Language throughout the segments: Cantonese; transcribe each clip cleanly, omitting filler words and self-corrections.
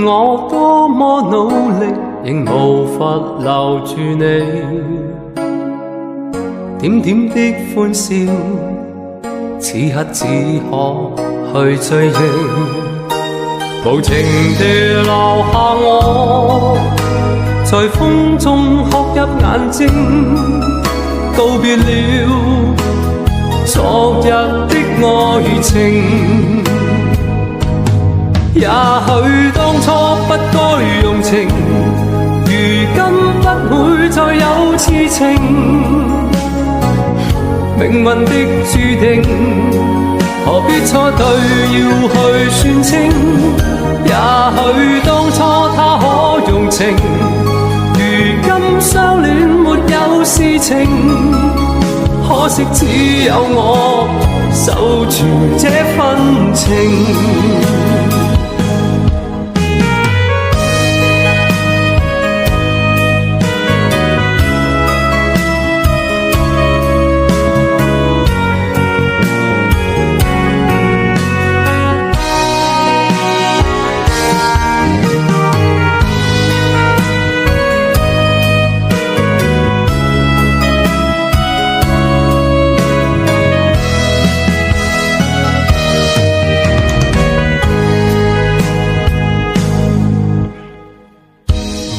論我多麼努力，仍無法留住你。點點的歡笑，此刻只可去追憶，無情地留下我，在風中哭泣眼睛，告別了昨日的愛情。也許當初不該用情，如今不會再有痴情。命運的注定，何必錯對要去算清？也許當初他可用情，如今相戀沒有事情。可惜只有我守住這份情。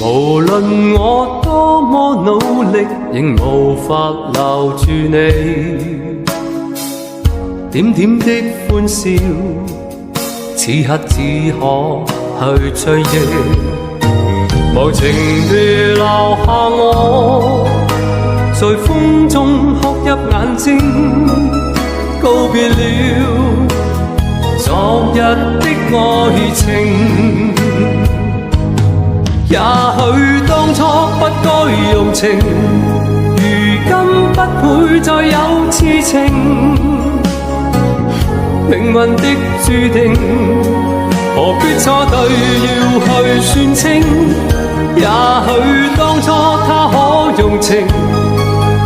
無論我多麼努力，仍無法留住你。點點的歡笑，此刻只可去追憶。無情地留下我，在風中哭泣眼睛，告別了昨日的愛情。也許當初不該用情，如今不會再有痴情。命運的注定，何必錯對要去算清？也許當初他可用情，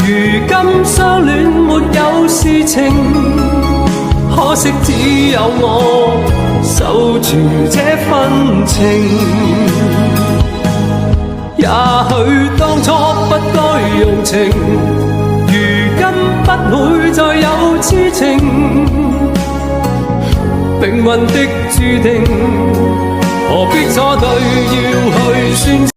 如今相戀沒有事情。可惜只有我守住這份情。也許當初不該用情，如今不會再有痴情。命運的注定，何必錯對要去算清？